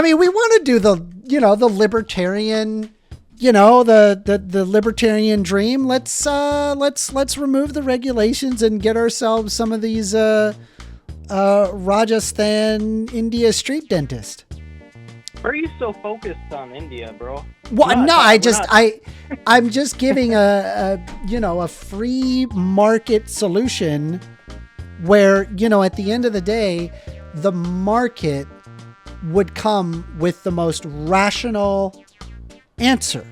I mean, we want to do the libertarian, the libertarian dream. Let's remove the regulations and get ourselves some of these Rajasthan, India street dentist. Why are you so focused on India, bro? Well, I'm just giving a free market solution where, at the end of the day, the market would come with the most rational answer.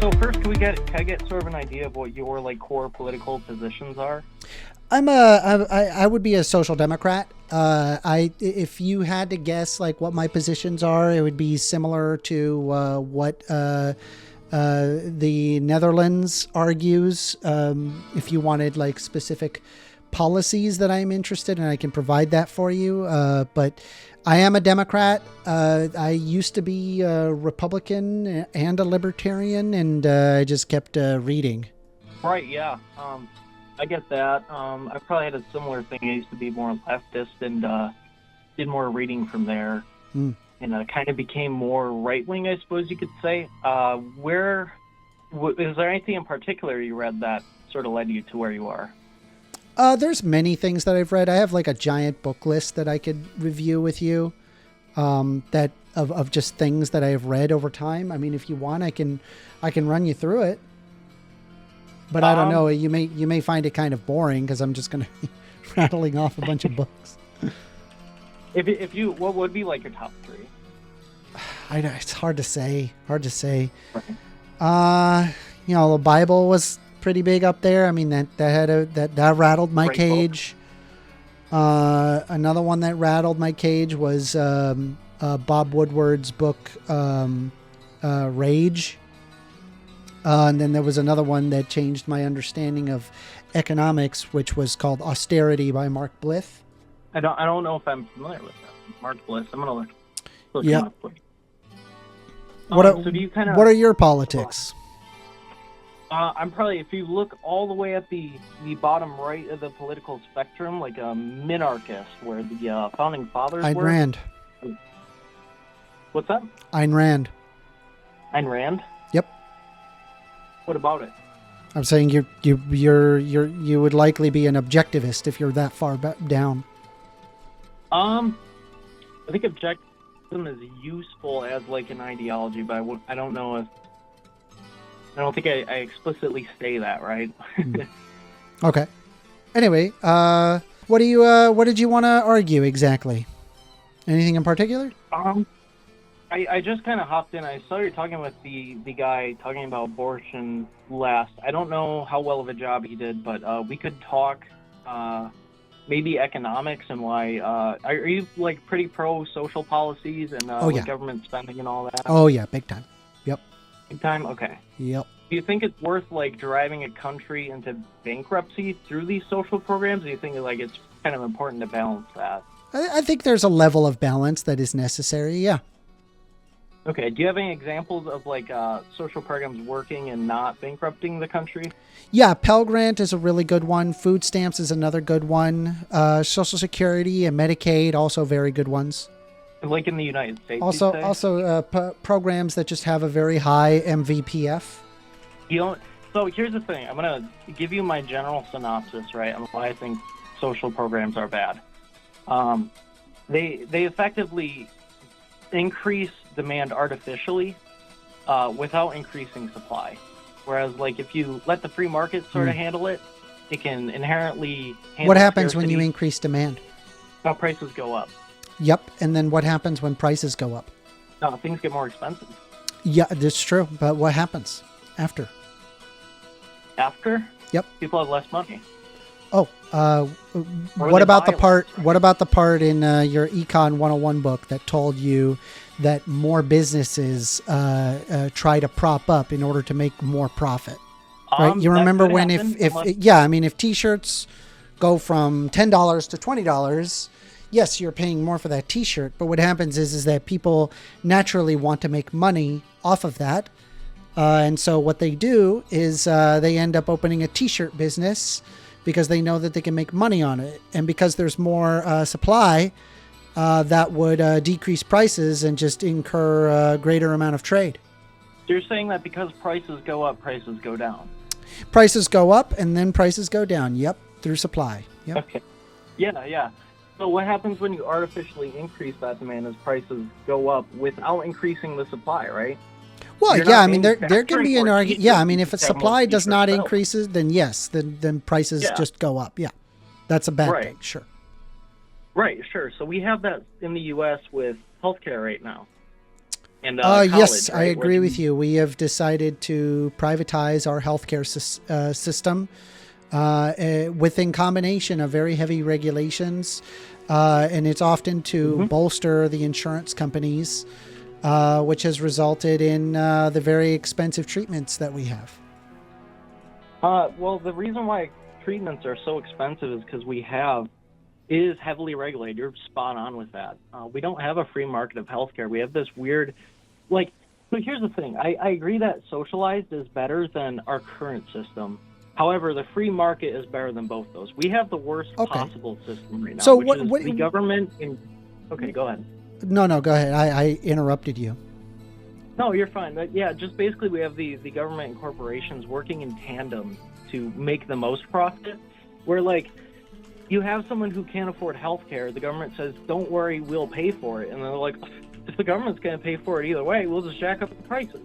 So first, can I get sort of an idea of what your core political positions are? I would be a social democrat. If you had to guess what my positions are, it would be similar to what the Netherlands argues. If you wanted specific policies that I'm interested in, I can provide that for you. But I am a Democrat. I used to be a Republican and a Libertarian, and I just kept reading. Right, yeah. I get that. I probably had a similar thing. I used to be more leftist and did more reading from there. And kind of became more right-wing, I suppose you could say. Is there anything in particular you read that sort of led you to where you are? There's many things that I've read. I have a giant book list that I could review with you, that of just things that I have read over time. I mean, if you want, I can run you through it. But I don't know. You may find it kind of boring because I'm just going to be rattling off a bunch of books. What would be your top three? It's hard to say. Right. The Bible was pretty big up there. I mean, that rattled my cage. Another one that rattled my cage was Bob Woodward's book Rage. And then there was another one that changed my understanding of economics, which was called Austerity by Mark Blyth. I don't know if I'm familiar with that. Mark Blyth. I'm gonna look him up. What are your politics? I'm probably, if you look all the way at the bottom right of the political spectrum, like a minarchist, where the founding fathers Ayn were. Rand. What's that? Ayn Rand. Ayn Rand? Yep. What about it? I'm saying you would likely be an objectivist if you're that far down. I think objectivism is useful as an ideology, but I don't know if. I don't think I explicitly say that, right? Okay. Anyway, what did you want to argue exactly? Anything in particular? I just kind of hopped in. I saw you talking with the guy talking about abortion last. I don't know how well of a job he did, but we could talk maybe economics and why. Are you pretty pro social policies and government spending and all that? Oh yeah, big time. Yep. Big time? Okay. Yep. Do you think it's worth driving a country into bankruptcy through these social programs? Or do you think it's kind of important to balance that? I think there's a level of balance that is necessary. Yeah. Okay. Do you have any examples of social programs working and not bankrupting the country? Yeah, Pell Grant is a really good one. Food stamps is another good one. Social Security and Medicaid, also very good ones. In the United States. Also programs that just have a very high MVPF. So here's the thing. I'm gonna give you my general synopsis, right, on why I think social programs are bad. They effectively increase demand artificially without increasing supply. Whereas, if you let the free market sort of handle it, it can inherently handle What happens scarcity. when you increase demand? Prices go up. Yep, and then what happens when prices go up? No, things get more expensive. Yeah, that's true. But what happens after? After? Yep. People have less money. Oh, what about the part? What about the part in your Econ 101 book that told you that more businesses try to prop up in order to make more profit? Right? You remember when if T-shirts go from $10 to $20, yes, you're paying more for that T-shirt. But what happens is that people naturally want to make money off of that. And so what they do is they end up opening a T-shirt business because they know that they can make money on it. And because there's more supply, that would decrease prices and just incur a greater amount of trade. So you're saying that because prices go up, prices go down? Prices go up and then prices go down. Yep, through supply. Yep. Okay. Yeah. So what happens when you artificially increase that demand as prices go up without increasing the supply, right? Well, yeah, I mean, there can be an argument. Yeah, I mean, if a supply does not increase, then yes, then prices just go up. Yeah, that's a bad thing, sure. Right, sure. So we have that in the U.S. with healthcare right now. And yes, college, right? I agree with you. We have decided to privatize our healthcare system within combination of very heavy regulations, and it's often to bolster the insurance companies, which has resulted in the very expensive treatments that we have. Well, the reason why treatments are so expensive is because it is heavily regulated. You're spot on with that. We don't have a free market of healthcare. We have this weird, so here's the thing. I agree that socialized is better than our current system. However, the free market is better than both those. We have the worst possible system right now. So which is the government. Okay, go ahead. No, go ahead. I interrupted you. No, you're fine. Just basically we have the government and corporations working in tandem to make the most profit. Where you have someone who can't afford health care, the government says, don't worry, we'll pay for it. And they're like, if the government's going to pay for it either way, we'll just jack up the prices.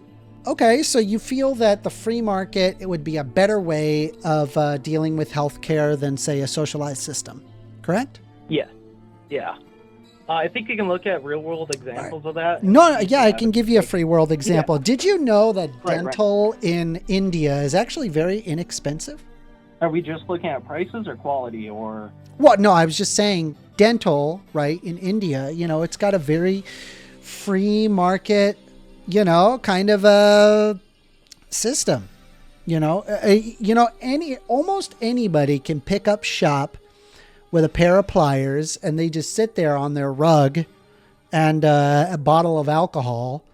Okay, so you feel that the free market, it would be a better way of dealing with health care than, say, a socialized system, correct? Yeah. I think you can look at real-world examples of that. I can give you a free-world example. Yeah. Did you know that dental in India is actually very inexpensive? Are we just looking at prices or quality or? Well, no, I was just saying dental, right, in India, it's got a very free market, kind of a system, almost anybody can pick up shop with a pair of pliers and they just sit there on their rug and a bottle of alcohol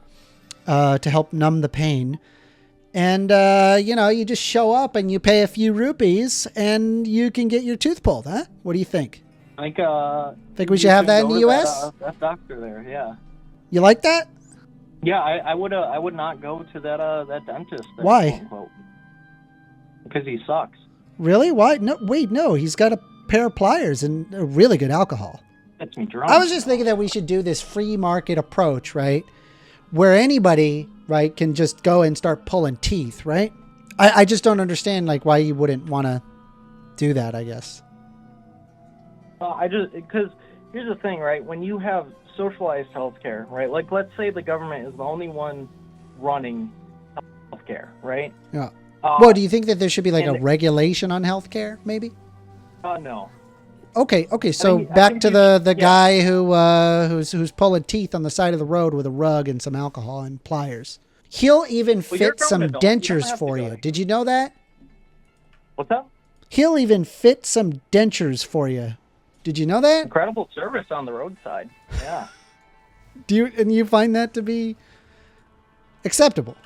to help numb the pain. And, you just show up and you pay a few rupees and you can get your tooth pulled, huh? What do you think? Think we should have that in the U.S.? That doctor there, yeah. You like that? Yeah, I would not go to that dentist. There, why? quote, unquote. Because he sucks. Really? Why? No, he's got a pair of pliers and a really good alcohol. Gets me drunk. I was just thinking that we should do this free market approach, right? Where anybody, right, can just go and start pulling teeth, right? I just don't understand, why you wouldn't want to do that, I guess. Because here's the thing, right? When you have socialized healthcare, right? Let's say the government is the only one running healthcare, right? Yeah. Well, do you think that there should be a regulation on healthcare, maybe? No. Okay. So back to the guy who's pulling teeth on the side of the road with a rug and some alcohol and pliers. He'll even fit some dentures for you. Did you know that? What's up? He'll even fit some dentures for you. Did you know that? Incredible service on the roadside. Yeah. And you find that to be acceptable?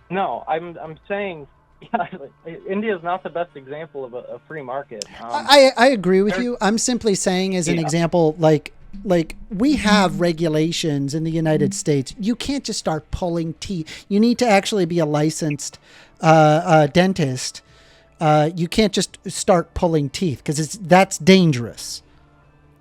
No, I'm saying. Yeah, India is not the best example of a free market. I agree with you. I'm simply saying as an example, like we have regulations in the United States. You can't just start pulling teeth. You need to actually be a licensed dentist. You can't just start pulling teeth because that's dangerous,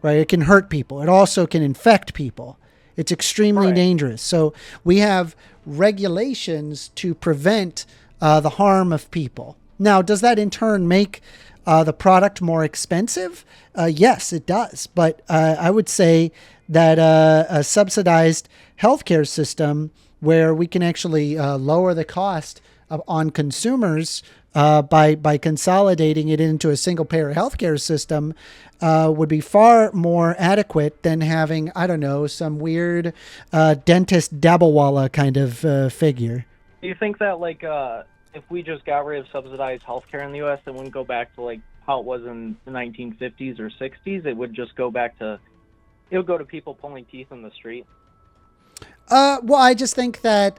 right? It can hurt people. It also can infect people. It's extremely dangerous. So we have regulations to prevent the harm of people. Now, does that in turn make the product more expensive? Yes, it does. But I would say that a subsidized healthcare system where we can actually lower the cost on consumers by consolidating it into a single payer healthcare system would be far more adequate than having, I don't know, some weird dentist Dabblewalla kind of figure. Do you think that if we just got rid of subsidized healthcare in the U.S., it wouldn't go back to how it was in the 1950s or 60s? It would just go back to, it would go to people pulling teeth in the street. Well, I think that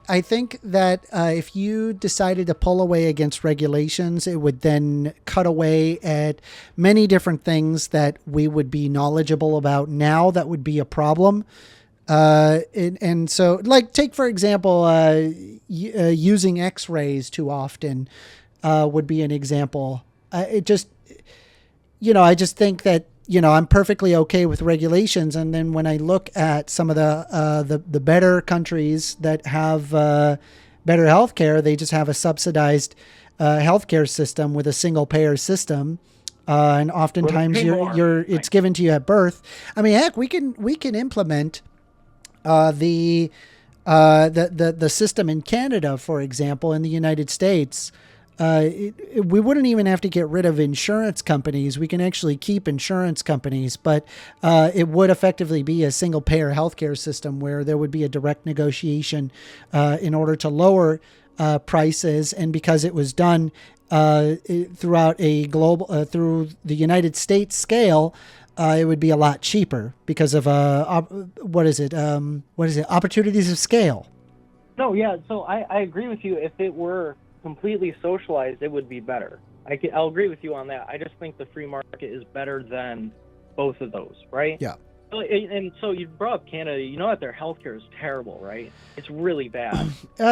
if you decided to pull away against regulations, it would then cut away at many different things that we would be knowledgeable about now. That would be a problem. And so, like, take for example, using X-rays too often would be an example. I just think that, I'm perfectly okay with regulations. And then when I look at some of the better countries that have better healthcare, they just have a subsidized healthcare system with a single payer system. And oftentimes it's given to you at birth. I mean, heck, we can implement the system in Canada, for example, in the United States. We wouldn't even have to get rid of insurance companies. We can actually keep insurance companies, but it would effectively be a single payer healthcare system where there would be a direct negotiation in order to lower prices. And because it was done throughout a global, through the United States scale, it would be a lot cheaper because of opportunities of scale. No, yeah. So I agree with you. If it were completely socialized, it would be better. I'll agree with you on that. I just think the free market is better than both of those, right? Yeah. And so you brought up Canada. You know that their healthcare is terrible, right? It's really bad.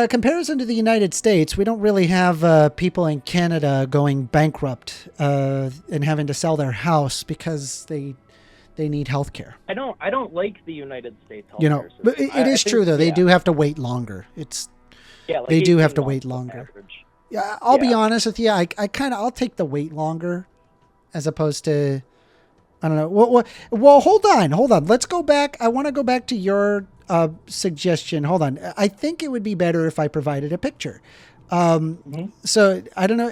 Comparison to the United States, we don't really have people in Canada going bankrupt and having to sell their house because they need healthcare. I don't like the United States healthcare system. But it is true though. They do have to wait longer. They do have to wait longer. Yeah, I'll be honest with you. I'll take the wait longer as opposed to, I don't know. Well, hold on. Let's go back. I want to go back to your suggestion. Hold on. I think it would be better if I provided a picture. So I don't know.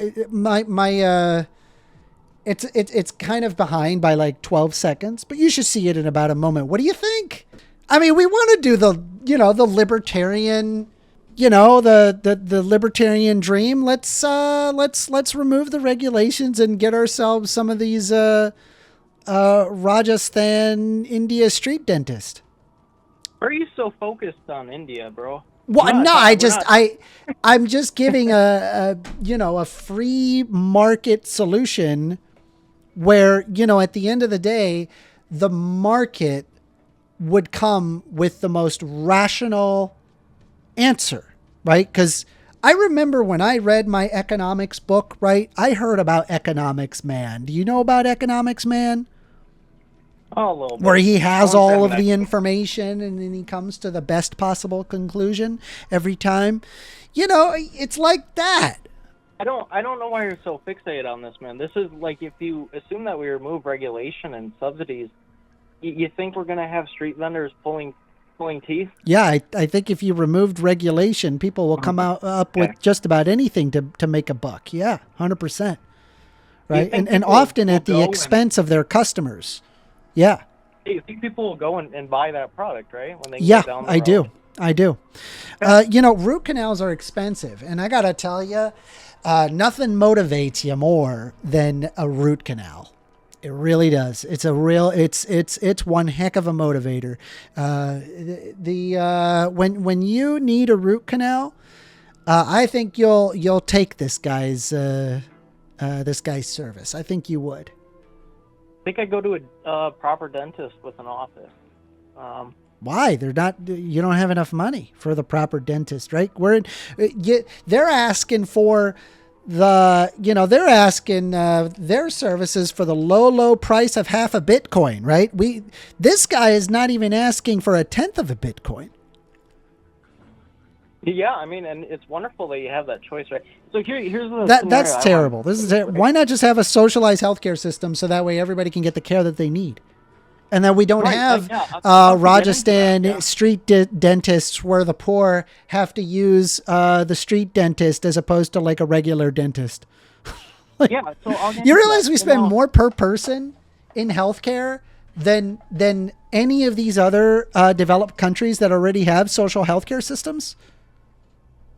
It's kind of behind by like 12 seconds, but you should see it in about a moment. What do you think? I mean, we want to do the libertarian, the libertarian dream. Let's remove the regulations and get ourselves some of these Rajasthan, India street dentist. Why are you so focused on India, bro? Well, no, I'm just giving a free market solution where, at the end of the day, the market would come with the most rational answer, right? Because I remember when I read my economics book, right? I heard about Economics Man. Do you know about Economics Man? Oh, a little bit. Where he has all of the information and then he comes to the best possible conclusion every time. It's like that. I don't know why you're so fixated on this, man. This is like, if you assume that we remove regulation and subsidies, you think we're going to have street vendors pulling teeth? Yeah, I think if you removed regulation, people will come up with just about anything to make a buck. Yeah, 100%. Right? And often at the expense of their customers. Yeah. You think people will go and buy that product, right? When they get down the road? I do. Root canals are expensive. And I got to tell you, nothing motivates you more than a root canal. It really does. It's one heck of a motivator. When you need a root canal, I think you'll take this guy's service. I think you would. I think I go to a proper dentist with an office. Why? You don't have enough money for the proper dentist, right? They're asking for their services for the low price of half a Bitcoin, right? This guy is not even asking for a tenth of a Bitcoin. Yeah, I mean, and it's wonderful that you have that choice, right? So here's the that's terrible. Why not just have a socialized healthcare system so that way everybody can get the care that they need, and that we don't have Rajasthan street dentists where the poor have to use the street dentist as opposed to like a regular dentist. You realize we spend more per person in healthcare than any of these other developed countries that already have social healthcare systems?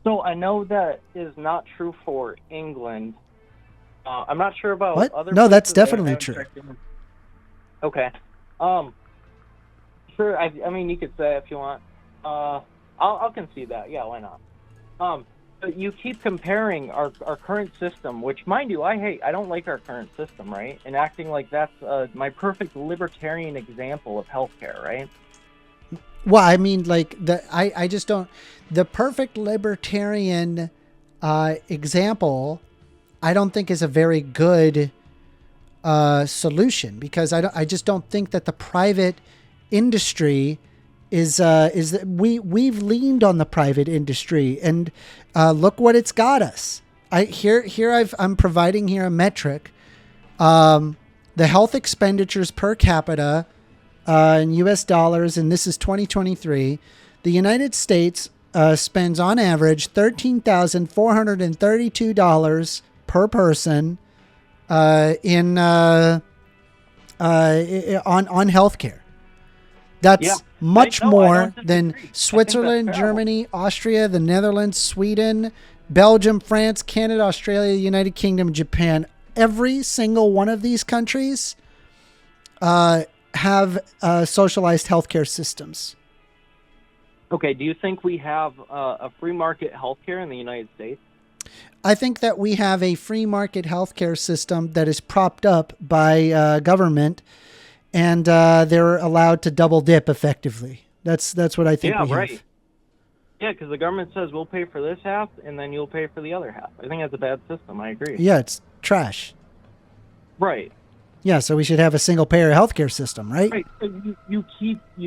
So I know that is not true for England. I'm not sure about other. No, that's definitely true. Okay. Sure. I mean, you could say if you want. I'll concede that. Yeah, why not? But you keep comparing our current system, which, mind you, I hate. I don't like our current system, right? And acting like that's my perfect libertarian example of healthcare, right? Well, I mean, like I just don't. The perfect libertarian example, I don't think is a very good solution, because I just don't think that the private industry is that we've leaned on the private industry, and look what it's got us. I'm providing here a metric. The health expenditures per capita in U.S. dollars, and this is 2023. The United States spends on average $13,432 per person on healthcare. That's much more than Switzerland, Germany, Austria, the Netherlands, Sweden, Belgium, France, Canada, Australia, the United Kingdom, Japan. Every single one of these countries have socialized healthcare systems. Okay, do you think we have a free market healthcare in the United States? I think that we have a free market healthcare system that is propped up by government, and they're allowed to double dip effectively. That's what I think we have. Yeah, because the government says we'll pay for this half, and then you'll pay for the other half. I think that's a bad system. I agree. Yeah, it's trash. Right. Yeah, so we should have a single payer healthcare system, right? Right. So you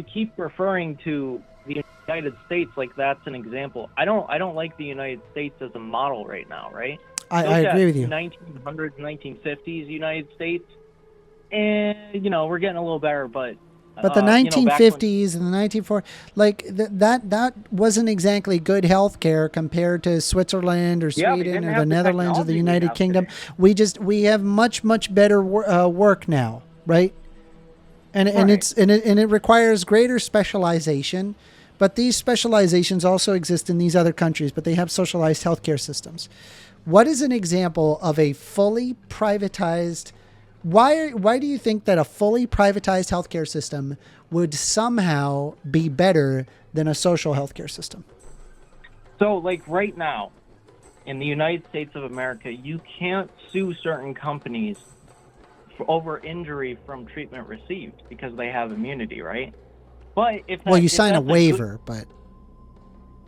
keep referring to the United States like that's an example. I don't like the United States as a model right now, right? I agree with you. 1900s, 1950s United States, and we're getting a little better, but the 1950s and the 1940s, like that wasn't exactly good healthcare compared to Switzerland or Sweden or the Netherlands or the United Kingdom. We have much better work now, right? And it requires greater specialization, but these specializations also exist in these other countries, but they have socialized healthcare systems. What is an example of a fully privatized? Why do you think that a fully privatized healthcare system would somehow be better than a social healthcare system? So, like right now, in the United States of America, you can't sue certain companies over injury from treatment received because they have immunity, right? But you sign a waiver, but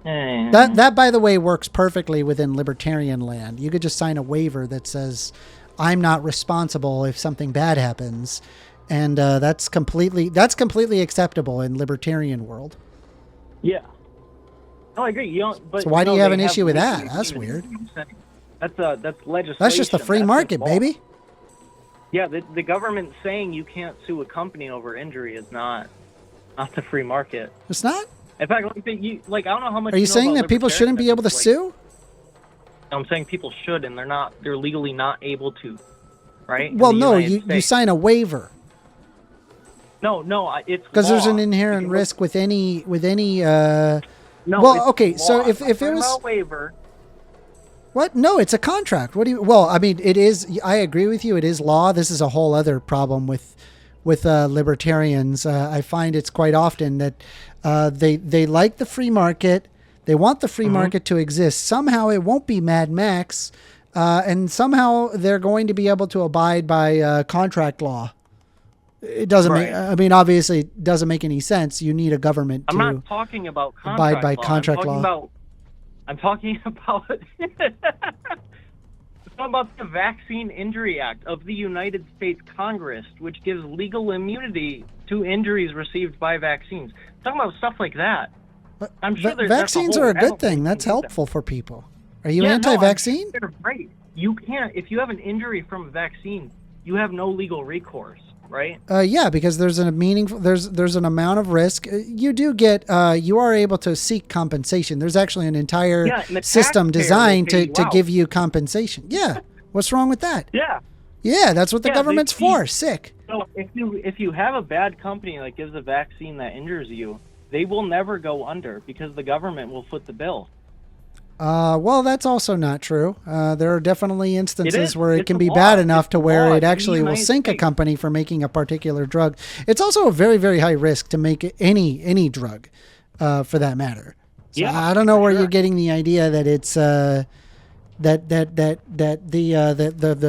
that by the way works perfectly within libertarian land. You could just sign a waiver that says, I'm not responsible if something bad happens, and that's completely acceptable in libertarian world. Yeah, no, I agree. But so why do you have an issue with that? That's weird. That's legislation. That's just the free market, baby. Yeah, the government saying you can't sue a company over injury is not the free market. It's not? In fact, I don't know how much. Are you saying that people shouldn't be able to sue? I'm saying people should, and they're legally not able to, right? Well, no, you sign a waiver. No, it's because there's an inherent risk with any. No, well, okay, so if it was a waiver. What? No, it's a contract. What do you? Well, I mean, it is. I agree with you. It is law. This is a whole other problem with libertarians. I find it's quite often that they like the free market. They want the free market to exist. Somehow it won't be Mad Max, and somehow they're going to be able to abide by contract law. It doesn't make. I mean, obviously, it doesn't make any sense. You need a government to I'm not talking about abide by contract law. I'm talking about the Vaccine Injury Act of the United States Congress, which gives legal immunity to injuries received by vaccines. I'm talking about stuff like that. I'm sure vaccines are a good thing. That's helpful for people. Are you anti-vaccine? No, they're great. You can't. If you have an injury from a vaccine, you have no legal recourse, right? Yeah, because there's an amount of risk. You do get. You are able to seek compensation. There's actually an entire system designed to give you compensation. Yeah. What's wrong with that? Yeah. Yeah, that's what the government's for. Sick. So if you have a bad company that gives a vaccine that injures you, they will never go under because the government will foot the bill. Well, that's also not true. There are definitely instances where it can be bad enough to where it actually will sink a company for making a particular drug. It's also a very, very high risk to make any drug, for that matter. So Yeah, I don't know where sure. you're getting the idea that it's the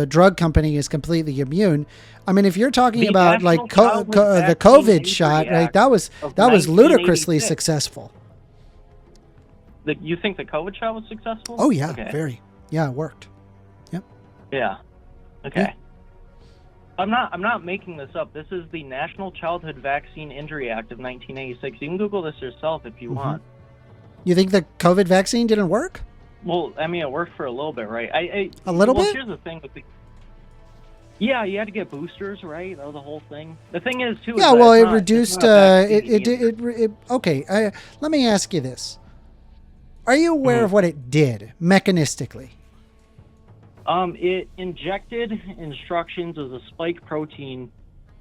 drug company is completely immune. I mean, if you're talking The about National like Childhood the Vaccine COVID Injury shot, right? Act That was of ludicrously 1986. successful. You think the COVID shot was successful? Oh yeah, Okay. very. Yeah, it worked. Yep. Yeah. Okay. Yeah. I'm not making this up. This is the National Childhood Vaccine Injury Act of 1986. You can Google this yourself if you want. You think the COVID vaccine didn't work? Well, I mean, it worked for a little bit, right? A little bit? Here's the thing with the. Yeah, you had to get boosters, right? That was the whole thing. The thing is, too. Yeah, is well, that it it's not reduced. a vaccine either. Okay, let me ask you this: are you aware of what it did mechanistically? It injected instructions as a spike protein,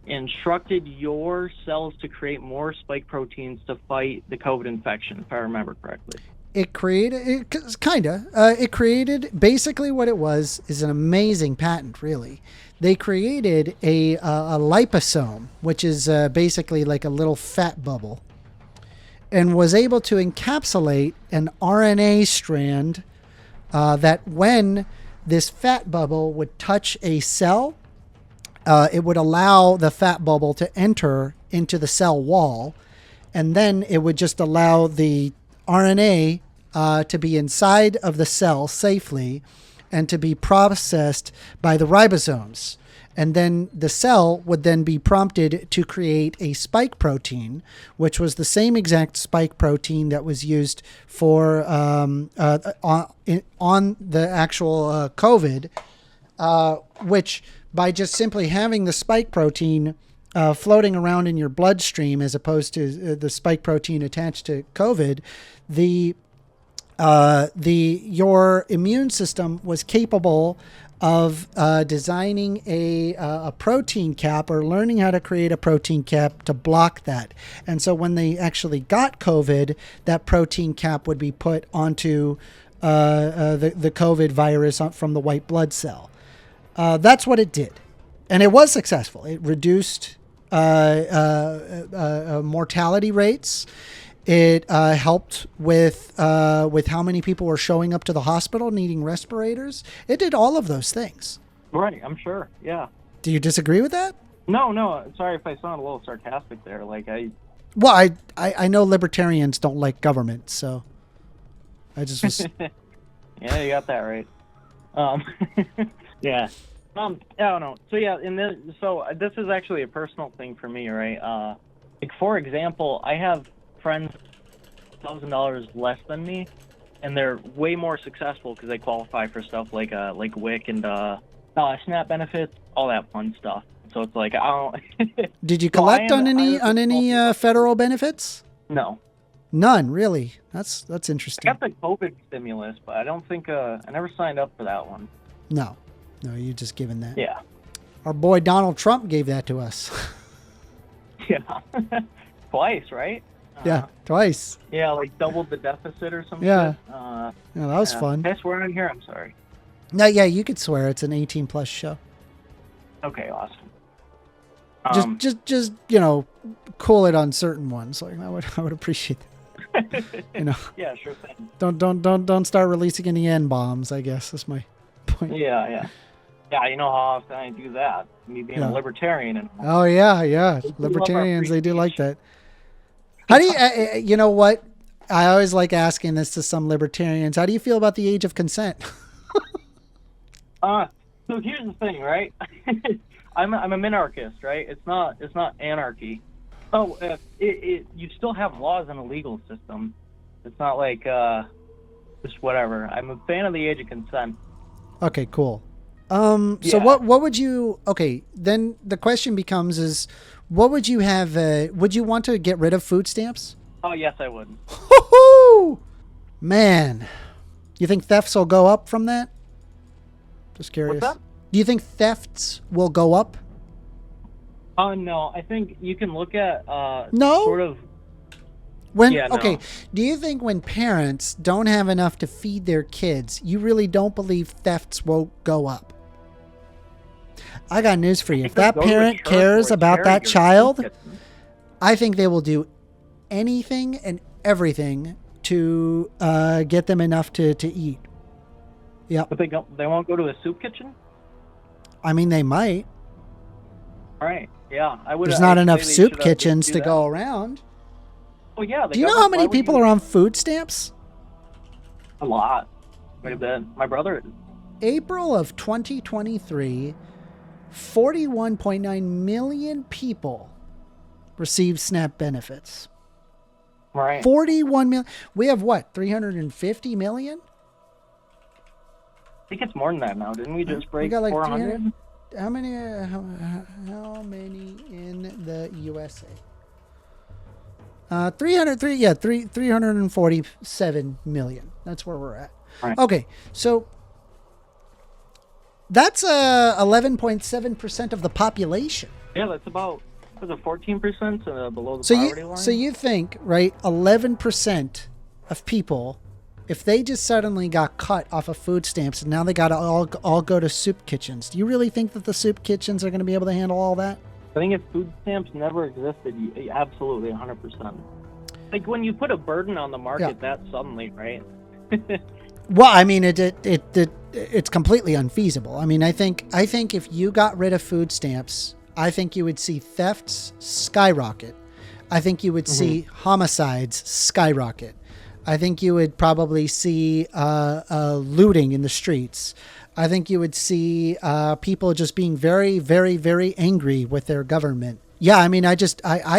instructed your cells to create more spike proteins to fight the COVID infection, if I remember correctly. It created, it created basically what it was is an amazing patent, really. They created a liposome, which is basically like a little fat bubble, and was able to encapsulate an RNA strand that when this fat bubble would touch a cell, it would allow the fat bubble to enter into the cell wall, and then it would just allow the RNA to be inside of the cell safely and to be processed by the ribosomes. And then the cell would then be prompted to create a spike protein, which was the same exact spike protein that was used for on the actual COVID, which by just simply having the spike protein floating around in your bloodstream as opposed to the spike protein attached to COVID, your immune system was capable of designing a protein cap or learning how to create a protein cap to block that. And so when they actually got COVID, that protein cap would be put onto the COVID virus from the white blood cell. That's what it did. And it was successful. It reduced mortality rates. It helped with how many people were showing up to the hospital needing respirators. It did all of those things. Right, I'm sure. Yeah. Do you disagree with that? No. Sorry if I sound a little sarcastic there. Well, I know libertarians don't like government, so I just was. Yeah, you got that right. Yeah. I don't know. So yeah, this is actually a personal thing for me, right? Like for example, I have friends $1,000 less than me, and they're way more successful because they qualify for stuff like WIC and SNAP benefits, all that fun stuff. So it's like I don't. Did you collect on any federal benefits? No. None, really. That's interesting. I got the COVID stimulus, but I don't think I never signed up for that one. No, you just given that. Yeah. Our boy Donald Trump gave that to us. Yeah. Twice, right? Yeah, twice. Yeah, like doubled the deficit or something. Yeah. Yeah, that was fun. Can I swear on here? I'm sorry. No, yeah, you could swear. It's an 18+ show. Okay, awesome. Just cool it on certain ones. Like I would appreciate that. Yeah, sure thing. Don't start releasing any N-bombs, I guess is my point. Yeah. Yeah, you know how often I do that. Me being a libertarian and all. Oh yeah. Libertarians, they do like that. How do you, you know what? I always like asking this to some libertarians. How do you feel about the age of consent? So here's the thing, right? I'm a minarchist, right? It's not anarchy. Oh, you still have laws in a legal system. It's not like just whatever. I'm a fan of the age of consent. Okay, cool. So what would you? Okay, then the question becomes: is what would you have? Would you want to get rid of food stamps? Oh yes, I would. Hoo-hoo! Man, you think thefts will go up from that? Just curious. What's that? Do you think thefts will go up? No. I think you can look at no. Sort of. Okay, do you think when parents don't have enough to feed their kids, you really don't believe thefts won't go up? I got news for you. If that parent cares about that child, I think they will do anything and everything to get them enough to eat. Yeah. But they won't go to a soup kitchen? I mean, they might. All right. Yeah, I would. There's not enough soup kitchens to go around. Oh yeah. Do you know how many people are on food stamps? A lot. Quite a bit. My brother. April of 2023, 41.9 million people received SNAP benefits. Right. 41 million. We have what? 350 million? I think it's more than that now. Didn't we just break we got like 400? How many in the USA? 347 million. That's where we're at. Right. Okay, so that's 11.7% of the population. Yeah, that's about 14% below the So poverty line. So you think, right, 11% of people, if they just suddenly got cut off of food stamps and now they got to all go to soup kitchens, do you really think that the soup kitchens are going to be able to handle all that? I think if food stamps never existed, absolutely 100%. Like when you put a burden on the market that suddenly, right? Well, I mean, it's completely unfeasible. I mean, I think if you got rid of food stamps, I think you would see thefts skyrocket. I think you would see homicides skyrocket. I think you would probably see looting in the streets. I think you would see people just being very, very, very angry with their government. Yeah, I mean, I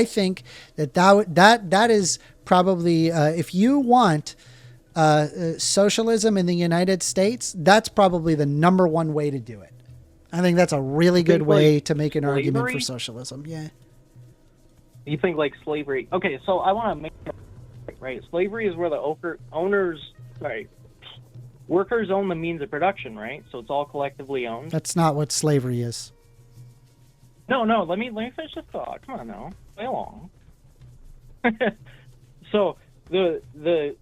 think that is probably if you want socialism in the United States, that's probably the number one way to do it. I think that's a really good way to make an argument for socialism. Yeah. You think like slavery? Okay, so I want to make right. Slavery is where the workers own the means of production, right? So it's all collectively owned. That's not what slavery is. No. Let me finish this thought. Come on now, play along. So the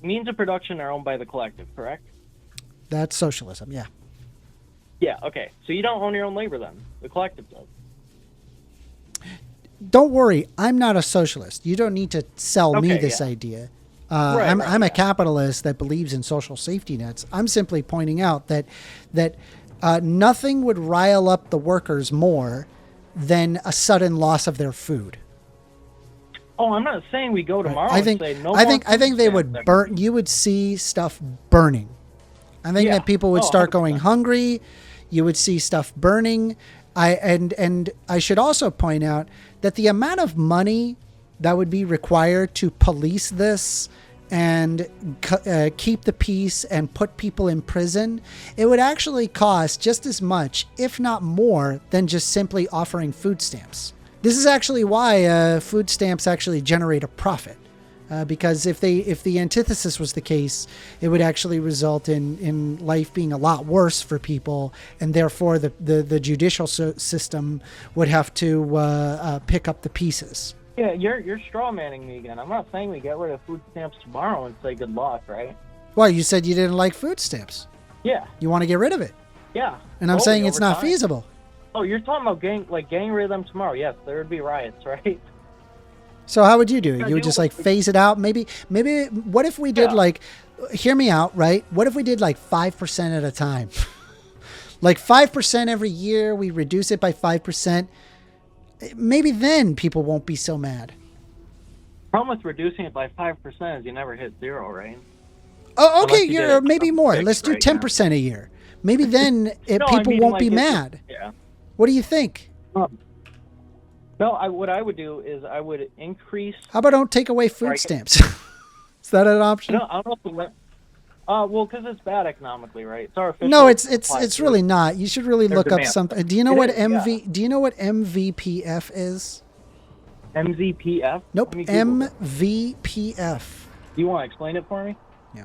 means of production are owned by the collective, correct? That's socialism. Yeah. Yeah. Okay. So you don't own your own labor then. The collective does. Don't worry, I'm not a socialist. You don't need to sell me this idea. I'm a capitalist that believes in social safety nets. I'm simply pointing out that nothing would rile up the workers more than a sudden loss of their food. Oh, I'm not saying we go tomorrow I think they would burn. You would see stuff burning. I think that people would start going hungry. You would see stuff burning. And I should also point out that the amount of money that would be required to police this and keep the peace and put people in prison, it would actually cost just as much, if not more, than just simply offering food stamps. This is actually why food stamps actually generate a profit. Because if the antithesis was the case, it would actually result in life being a lot worse for people, and therefore the judicial system would have to pick up the pieces. Yeah, you're straw manning me again. I'm not saying we get rid of food stamps tomorrow and say good luck, right? Well, you said you didn't like food stamps. Yeah. You want to get rid of it. Yeah. And I'm saying it's not feasible. Oh, you're talking about getting rid of them tomorrow? Yes, there would be riots, right? So how would you do it? You would just like phase it out? Maybe what if we did hear me out, right? What if we did like 5% at a time? Like 5% every year, we reduce it by 5%. Maybe then people won't be so mad. The problem with reducing it by 5% is you never hit zero, right? Oh, okay, maybe more. Let's do 10% a year. Maybe then people won't be mad. Yeah. What do you think? No, what I would do is I would increase. How about don't take away food stamps? Is that an option? No, I don't know. Well, because it's bad economically, right? It's our official. No, it's really not. You should really look up something. Do you know what Do you know what MVPF is? MZPF? Nope. MVPF. Do you want to explain it for me? Yeah.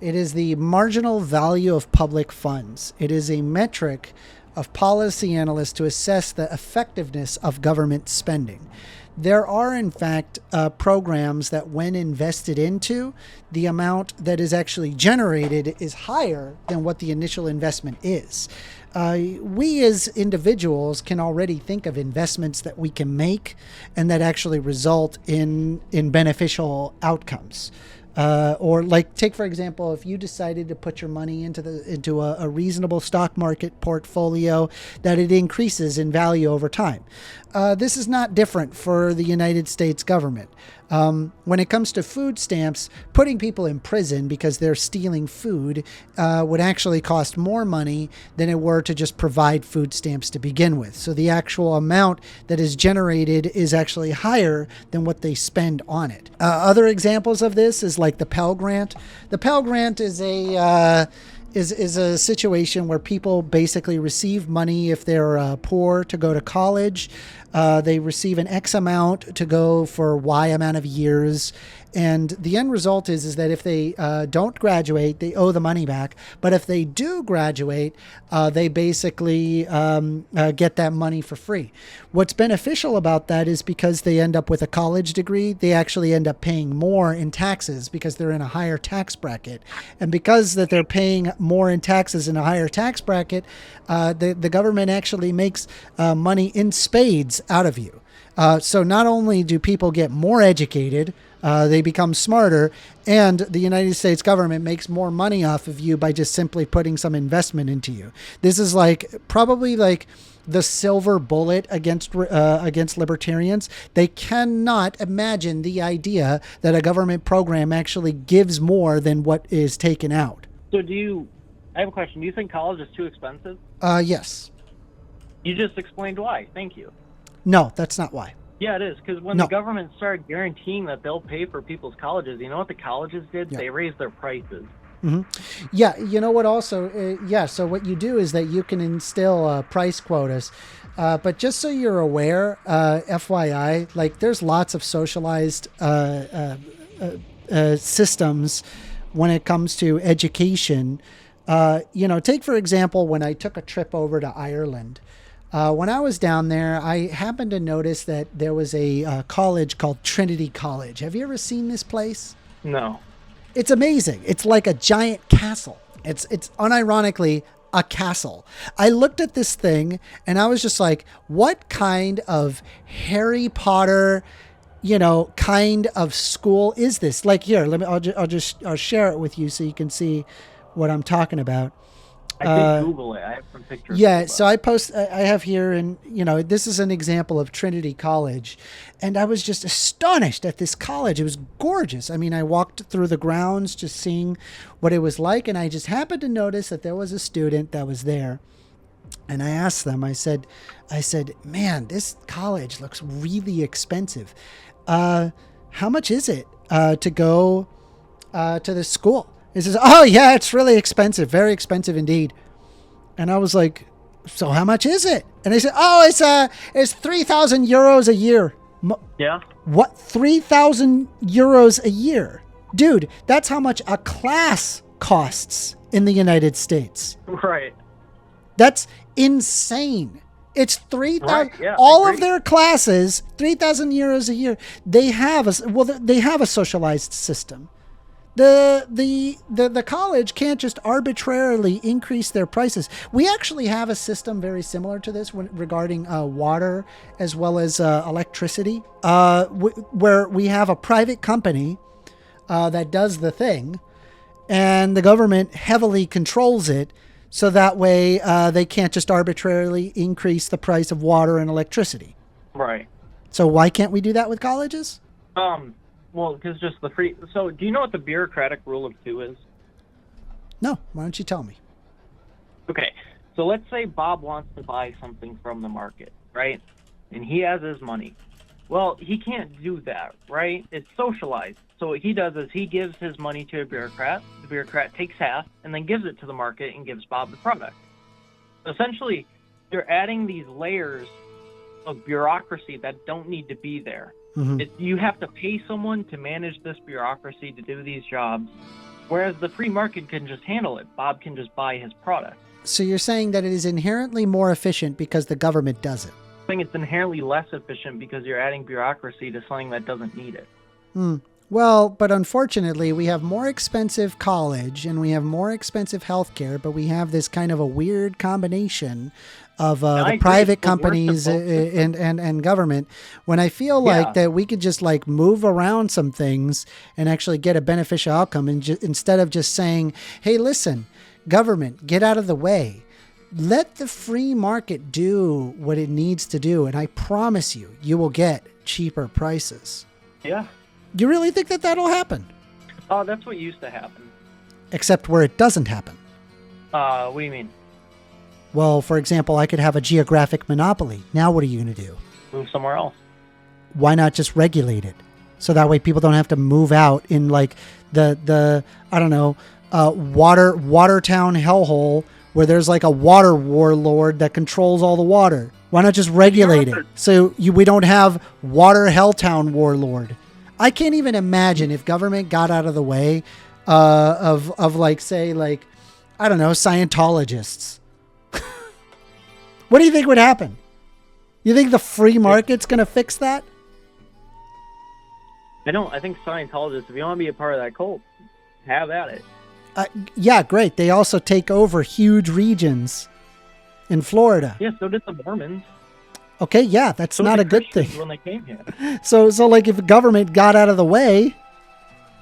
It is the marginal value of public funds. It is a metric of policy analysts to assess the effectiveness of government spending. There are, in fact, programs that when invested into, the amount that is actually generated is higher than what the initial investment is. We as individuals can already think of investments that we can make and that actually result in beneficial outcomes. Or like, take for example, if you decided to put your money into a reasonable stock market portfolio, that it increases in value over time. This is not different for the United States government. When it comes to food stamps, putting people in prison because they're stealing food would actually cost more money than it were to just provide food stamps to begin with. So the actual amount that is generated is actually higher than what they spend on it. Other examples of this is like the Pell Grant. The Pell Grant is a situation where people basically receive money if they're poor to go to college. They receive an X amount to go for Y amount of years. And the end result is that if they don't graduate, they owe the money back. But if they do graduate, they basically get that money for free. What's beneficial about that is because they end up with a college degree, they actually end up paying more in taxes because they're in a higher tax bracket. And because that they're paying more in taxes in a higher tax bracket, the government actually makes money in spades out of you. So not only do people get more educated, they become smarter, and the United States government makes more money off of you by just simply putting some investment into you. This is probably the silver bullet against libertarians. They cannot imagine the idea that a government program actually gives more than what is taken out. So I have a question. Do you think college is too expensive? Yes. You just explained why. Thank you. No, that's not why. Yeah, it is, because when the government started guaranteeing that they'll pay for people's colleges, you know what the colleges did? Yeah. They raised their prices. Mm-hmm. Yeah, you know what also, so what you do is that you can instill price quotas, but just so you're aware, FYI, there's lots of socialized systems when it comes to education. Take for example, when I took a trip over to Ireland, when I was down there, I happened to notice that there was a college called Trinity College. Have you ever seen this place? No. It's amazing. It's like a giant castle. It's unironically a castle. I looked at this thing and I was just like, what kind of Harry Potter, kind of school is this? Here, I'll share it with you so you can see what I'm talking about. I did Google it. I have some pictures. Yeah, so I have here, and this is an example of Trinity College, and I was just astonished at this college. It was gorgeous. I mean, I walked through the grounds just seeing what it was like, and I just happened to notice that there was a student that was there, and I asked them. I said, man, this college looks really expensive. How much is it to go to this school? He says, oh, yeah, it's really expensive. Very expensive indeed. And I was like, so how much is it? And they said, oh, it's 3,000 euros a year. Yeah. What? 3,000 euros a year? Dude, that's how much a class costs in the United States. Right. That's insane. It's 3,000. Right, yeah, all of their classes, 3,000 euros a year. They have a socialized system. The college can't just arbitrarily increase their prices. We actually have a system very similar to this regarding water as well as electricity, where we have a private company that does the thing, and the government heavily controls it, so that way they can't just arbitrarily increase the price of water and electricity. Right. So why can't we do that with colleges? Well, because just the free... So, do you know what the bureaucratic rule of two is? No. Why don't you tell me? Okay. So, let's say Bob wants to buy something from the market, right? And he has his money. Well, he can't do that, right? It's socialized. So, what he does is he gives his money to a bureaucrat. The bureaucrat takes half and then gives it to the market and gives Bob the product. Essentially, you're adding these layers of bureaucracy that don't need to be there. Mm-hmm. You have to pay someone to manage this bureaucracy to do these jobs, whereas the free market can just handle it. Bob can just buy his product. So you're saying that it is inherently more efficient because the government does it? I think it's inherently less efficient because you're adding bureaucracy to something that doesn't need it. Well, but unfortunately, we have more expensive college and we have more expensive healthcare, but we have this kind of a weird combination of the private companies and government. When I feel like that we could just like move around some things and actually get a beneficial outcome, and instead of just saying, "Hey, listen, government, get out of the way." Let the free market do what it needs to do, and I promise you, you will get cheaper prices. Yeah. You really think that that'll happen? Oh, that's what used to happen. Except where it doesn't happen. What do you mean? Well, for example, I could have a geographic monopoly. Now what are you going to do? Move somewhere else. Why not just regulate it? So that way people don't have to move out in like the I don't know, Watertown hellhole where there's like a water warlord that controls all the water. Why not just regulate it? So we don't have water helltown warlord. I can't even imagine if government got out of the way of like, say, like, I don't know, Scientologists. What do you think would happen? You think the free market's going to fix that? I think Scientologists, if you want to be a part of that cult, have at it. Yeah, great. They also take over huge regions in Florida. Yeah, so did the Mormons. Okay, yeah, that's not a good thing. When they came here. So like if the government got out of the way,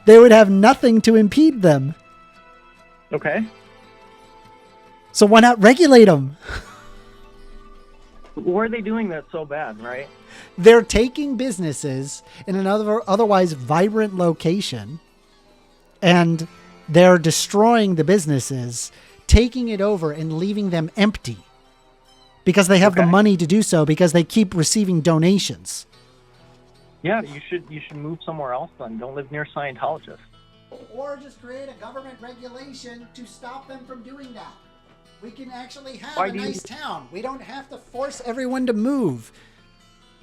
they would have nothing to impede them. Okay. So why not regulate them? Why are they doing that so bad, right? They're taking businesses in another otherwise vibrant location and they're destroying the businesses, taking it over and leaving them empty because they have the money to do so because they keep receiving donations. Yeah, you should move somewhere else then. Don't live near Scientologists. Or just create a government regulation to stop them from doing that. We can actually have a nice town. We don't have to force everyone to move.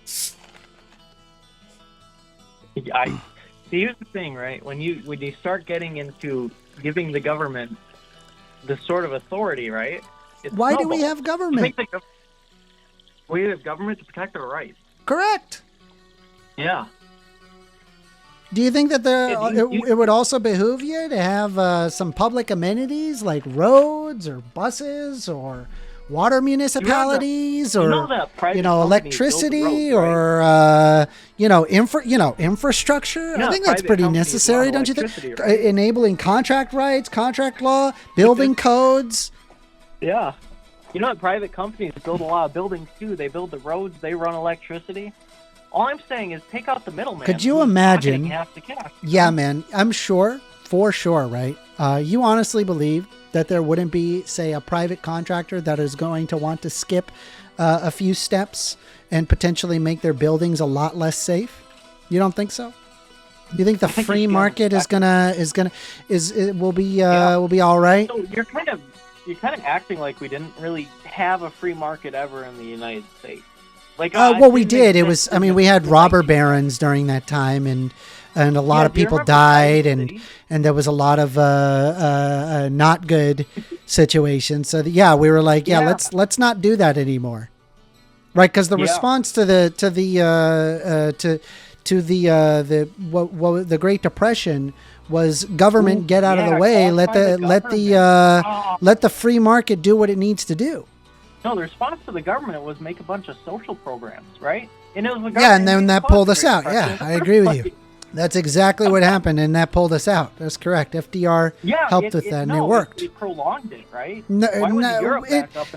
See, here's the thing, right? When you start getting into giving the government this sort of authority, right? Why do we have government? We have government to protect our rights. Correct. Yeah. Do you think that it would also behoove you to have some public amenities like roads or buses or water municipalities or electricity or infrastructure? I think that's pretty necessary, don't you think? Right? Enabling contract rights, contract law, building codes. Yeah. You know what? Private companies build a lot of buildings too. They build the roads. They run electricity. All I'm saying is take out the middleman. Could you imagine? Yeah, man. I'm sure, for sure, right? You honestly believe that there wouldn't be, say, a private contractor that is going to want to skip a few steps and potentially make their buildings a lot less safe? You don't think so? You think the free market will be all right? So you're kind of acting like we didn't really have a free market ever in the United States. Like, well, we did. It was. I mean, we had robber barons during that time, and a lot of people died, and there was a lot of not good situations. So we were like, let's not do that anymore, right? Because the response to the Great Depression was government get out of the way, let the free market do what it needs to do. No, the response to the government was make a bunch of social programs, right? And it was the government. Yeah, and then that pulled us out. Yeah, I agree with you. That's exactly what happened, and that pulled us out. That's correct. FDR helped with that, and it worked. It prolonged it, right?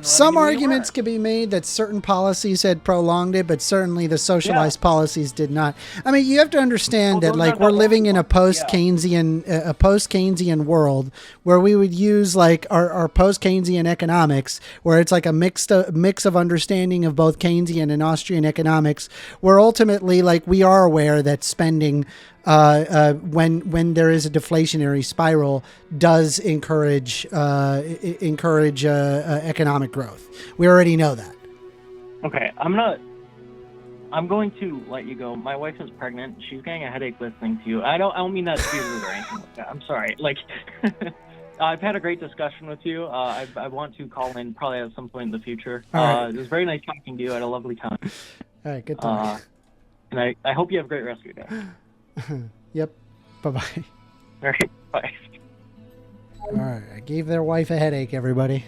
Some arguments could be made that certain policies had prolonged it, but certainly the socialized policies did not. I mean, you have to understand that, like, we're living in a post-Keynesian world where we would use like our post-Keynesian economics, where it's like a mix of understanding of both Keynesian and Austrian economics, where ultimately, like, we are aware that spending when there is a deflationary spiral does encourage economic growth. We already know that. Okay, I'm going to let you go. My wife is pregnant. She's getting a headache listening to you. I don't mean that to be rude or anything like that. I'm sorry. Like, I've had a great discussion with you. I want to call in probably at some point in the future. Right. It was very nice talking to you. I had a lovely time. All right, good talk. And I hope you have a great rest of your day. Yep. Bye-bye. All right. Bye. All right. I gave their wife a headache, everybody.